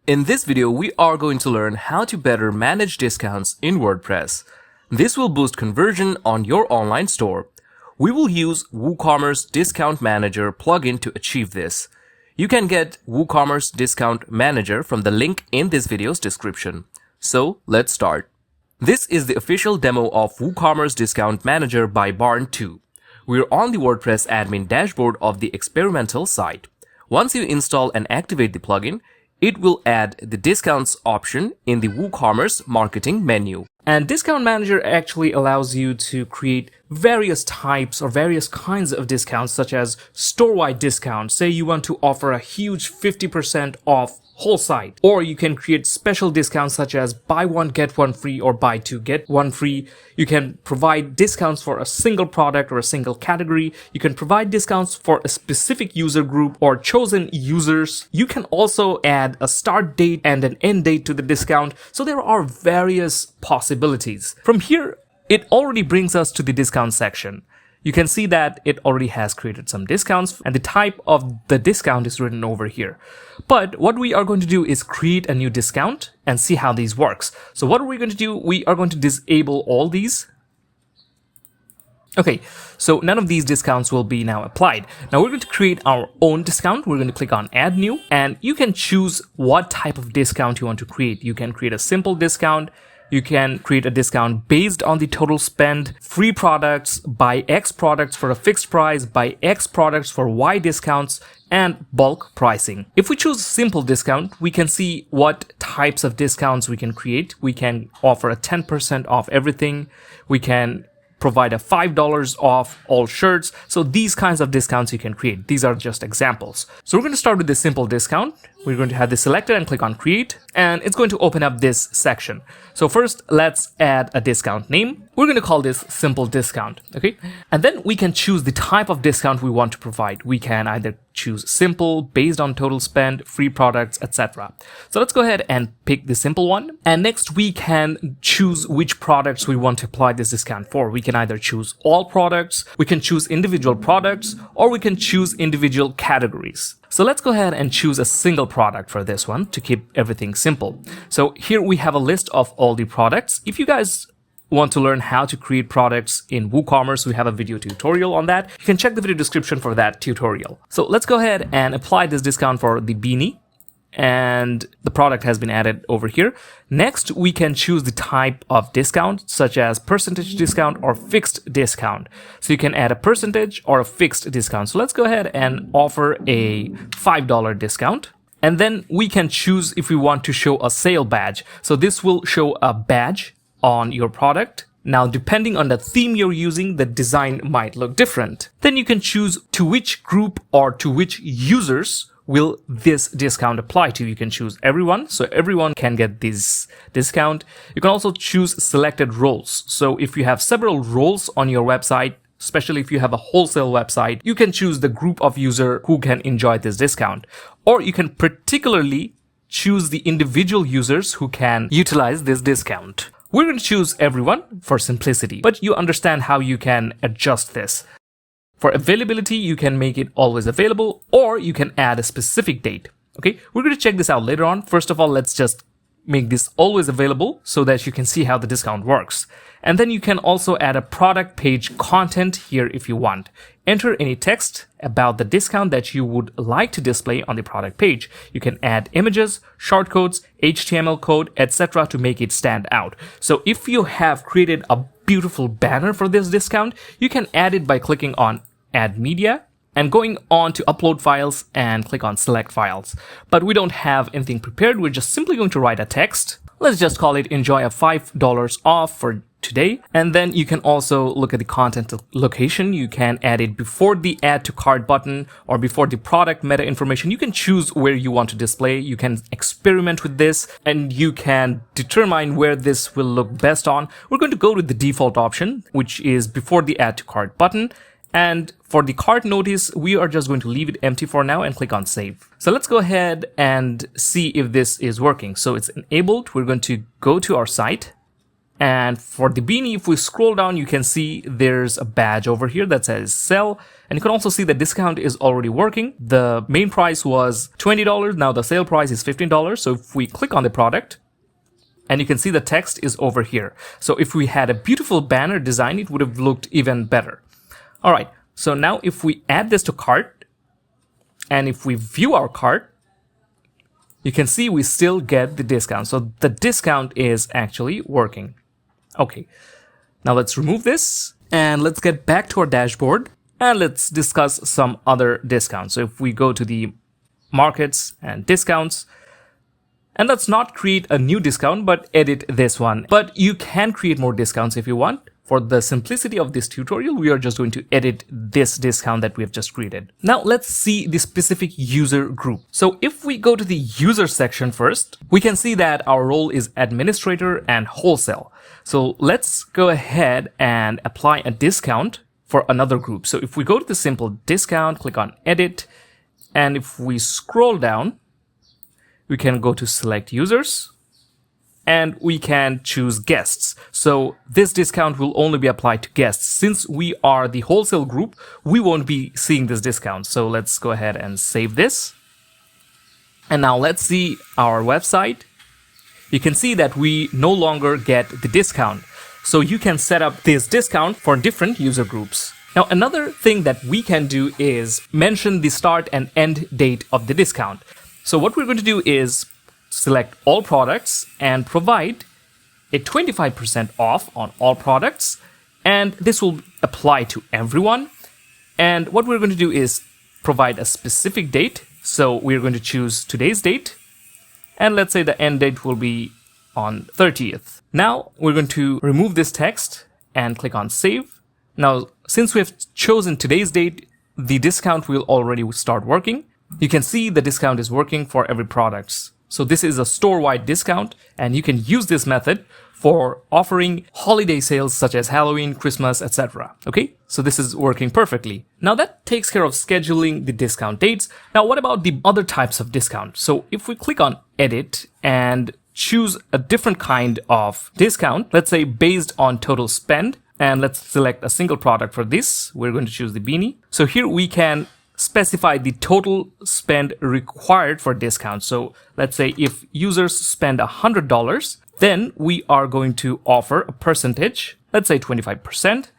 In this video, we are going to learn how to better manage discounts in WordPress. This will boost conversion on your online store. We will use WooCommerce Discount Manager plugin to achieve this. You can get WooCommerce Discount Manager from the link in this video's description. So let's start. This is the official demo of WooCommerce Discount Manager by Barn2. We're on the WordPress admin dashboard of the experimental site. Once you install and activate the plugin, it will add the discounts option in the WooCommerce marketing menu. And Discount Manager actually allows you to create various types or various kinds of discounts, such as store-wide discounts. Say you want to offer a huge 50% off whole site, or you can create special discounts such as buy one get one free or buy two get one free. You can provide discounts for a single product or a single category. You can provide discounts for a specific user group or chosen users. You can also add a start date and an end date to the discount. So there are various possibilities. From here, it already brings us to the discount section. You can see that it already has created some discounts and the type of the discount is written over here. But what we are going to do is create a new discount and see how these works. So what are we going to do? We are going to disable all these. Okay, so none of these discounts will be now applied. Now we're going to create our own discount. We're going to click on add new and you can choose what type of discount you want to create. You can create a simple discount. You can create a discount based on the total spend, free products, buy X products for a fixed price, buy X products for Y discounts, and bulk pricing. If we choose simple discount, we can see what types of discounts we can create. We can offer a 10% off everything. We can provide a $5 off all shirts. So these kinds of discounts you can create. These are just examples. So we're going to start with this simple discount. We're going to have this selected and click on create, and it's going to open up this section. So first, let's add a discount name. We're going to call this simple discount. Okay. And then we can choose the type of discount we want to provide. We can either choose simple, based on total spend, free products, etc. So let's go ahead and pick the simple one. And next we can choose which products we want to apply this discount for. We can either choose all products, we can choose individual products, or we can choose individual categories. So let's go ahead and choose a single product for this one to keep everything simple. So here we have a list of all the products. If you guys want to learn how to create products in WooCommerce, we have a video tutorial on that. You can check the video description for that tutorial. So let's go ahead and apply this discount for the beanie. And the product has been added over here. Next, we can choose the type of discount, such as percentage discount or fixed discount. So you can add a percentage or a fixed discount. So let's go ahead and offer a $5 discount. And then we can choose if we want to show a sale badge. So this will show a badge on your product. Now, depending on the theme you're using, the design might look different. Then you can choose to which group or to which users will this discount apply to. You can choose everyone, so everyone can get this discount. You can also choose selected roles. So if you have several roles on your website, especially if you have a wholesale website, you can choose the group of user who can enjoy this discount. Or you can particularly choose the individual users who can utilize this discount. We're going to choose everyone for simplicity, but you understand how you can adjust this. For availability, you can make it always available, or you can add a specific date. Okay, we're going to check this out later on. First of all, let's just make this always available so that you can see how the discount works. And then you can also add a product page content here if you want. Enter any text about the discount that you would like to display on the product page. You can add images, shortcodes, HTML code, etc. to make it stand out. So if you have created a beautiful banner for this discount, you can add it by clicking on add media and going on to upload files and click on select files. But we don't have anything prepared. We're just simply going to write a text. Let's just call it enjoy a $5 off for today. And then you can also look at the content location. You can add it before the add to cart button or before the product meta information. You can choose where you want to display. You can experiment with this and you can determine where this will look best on. We're going to go with the default option, which is before the add to cart button. And for the cart notice, we are just going to leave it empty for now and click on save. So let's go ahead and see if this is working. So it's enabled. We're going to go to our site And for the beanie, if we scroll down, you can see there's a badge over here that says sell. And you can also see the discount is already working. The main price was $20. Now the sale price is $15. So if we click on the product, and you can see the text is over here. So if we had a beautiful banner design, it would have looked even better. All right. So now if we add this to cart, and if we view our cart, you can see we still get the discount. So the discount is actually working. Okay, now let's remove this and let's get back to our dashboard and let's discuss some other discounts. So if we go to the markets and discounts, and let's not create a new discount, but edit this one. But you can create more discounts if you want. For the simplicity of this tutorial, we are just going to edit this discount that we have just created. Now let's see the specific user group. So if we go to the user section first, we can see that our role is administrator and wholesale. So let's go ahead and apply a discount for another group. So if we go to the simple discount, click on edit, and if we scroll down, we can go to select users. And we can choose guests. So this discount will only be applied to guests. Since we are the wholesale group, we won't be seeing this discount. So let's go ahead and save this. And now let's see our website. You can see that we no longer get the discount. So you can set up this discount for different user groups. Now, another thing that we can do is mention the start and end date of the discount. So what we're going to do is select all products and provide a 25% off on all products, and this will apply to everyone. And what we're going to do is provide a specific date. So we're going to choose today's date, and let's say the end date will be on 30th. Now we're going to remove this text and click on save. Now, since we have chosen today's date, the discount will already start working. You can see the discount is working for every product. So this is a store-wide discount, and you can use this method for offering holiday sales such as Halloween, Christmas, etc. Okay, so this is working perfectly. Now that takes care of scheduling the discount dates. Now what about the other types of discount? So if we click on edit and choose a different kind of discount, let's say based on total spend, and let's select a single product for this. We're going to choose the beanie. So here we can specify the total spend required for discount. So let's say if users spend $100, then we are going to offer a percentage, let's say 25%,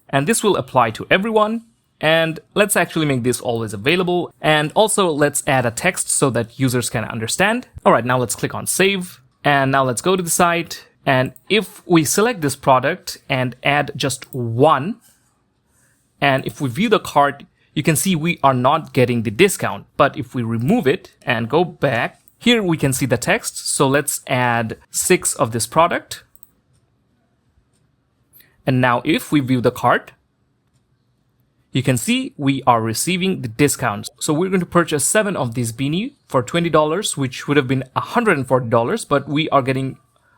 and this will apply to everyone. And let's actually make this always available. And also let's add a text so that users can understand. All right, now let's click on save. And now let's go to the site. And if we select this product and add just one, and if we view the cart, you can see we are not getting the discount. But if we remove it and go back, here we can see the text. So let's add 6 of this product. And now if we view the cart, you can see we are receiving the discounts. So we're going to purchase 7 of these beanie for $20, which would have been $140, but we are getting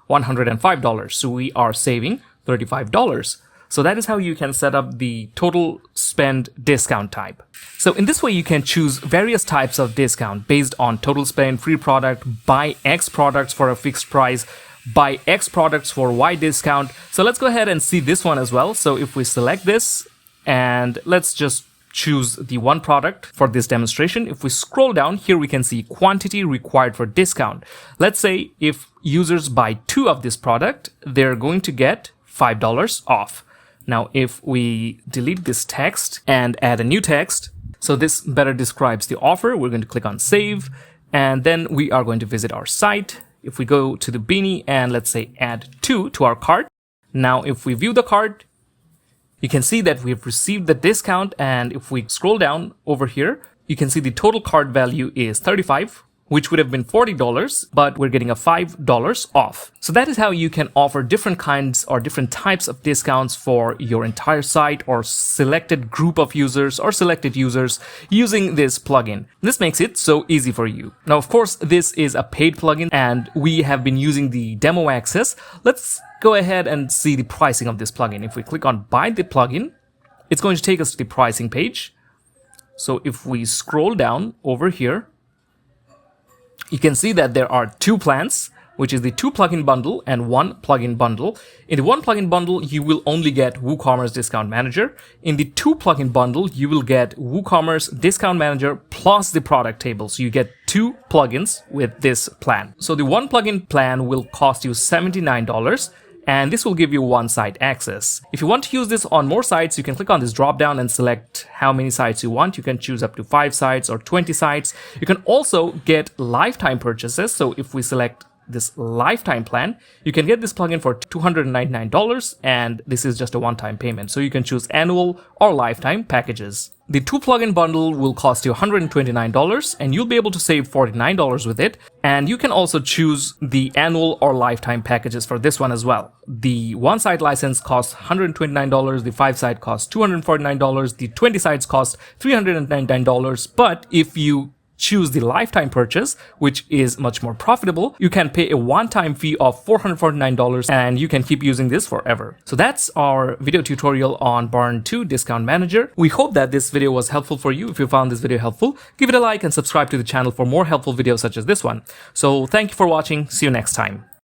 $105. So we are saving $35. So that is how you can set up the total spend discount type. So in this way, you can choose various types of discount based on total spend, free product, buy X products for a fixed price, buy X products for Y discount. So let's go ahead and see this one as well. So if we select this and let's just choose the one product for this demonstration. If we scroll down here, we can see quantity required for discount. Let's say if users buy 2 of this product, they're going to get $5 off. Now, if we delete this text and add a new text, so this better describes the offer, we're going to click on save, and then we are going to visit our site. If we go to the beanie and let's say add 2 to our cart, now if we view the cart, you can see that we've received the discount, and if we scroll down over here, you can see the total cart value is $35, which would have been $40, but we're getting a $5 off. So that is how you can offer different kinds or different types of discounts for your entire site or selected group of users or selected users using this plugin. This makes it so easy for you. Now, of course, this is a paid plugin and we have been using the demo access. Let's go ahead and see the pricing of this plugin. If we click on buy the plugin, it's going to take us to the pricing page. So if we scroll down over here, you can see that there are 2 plans. which is the 2 plugin bundle and 1 plugin bundle. In the 1 plugin bundle, you will only get WooCommerce Discount Manager. In the 2 plugin bundle, you will get WooCommerce Discount Manager plus the product table. So you get 2 plugins with this plan. So the 1 plugin plan will cost you $79. And this will give you 1 site access. If you want to use this on more sites, you can click on this drop down and select how many sites you want. You can choose up to 5 sites or 20 sites. You can also get lifetime purchases. So if we select this lifetime plan, you can get this plugin for $299, and this is just a one-time payment. So you can choose annual or lifetime packages. The 2 plugin bundle will cost you $129, and you'll be able to save $49 with it. And you can also choose the annual or lifetime packages for this one as well. The 1 site license costs $129, the 5 site costs $249, the 20 sites cost $399. But if you choose the lifetime purchase, which is much more profitable, you can pay a one-time fee of $449 and you can keep using this forever. So that's our video tutorial on Barn 2 Discount Manager. We hope that this video was helpful for you. If you found this video helpful, give it a like and subscribe to the channel for more helpful videos such as this one. So thank you for watching. See you next time.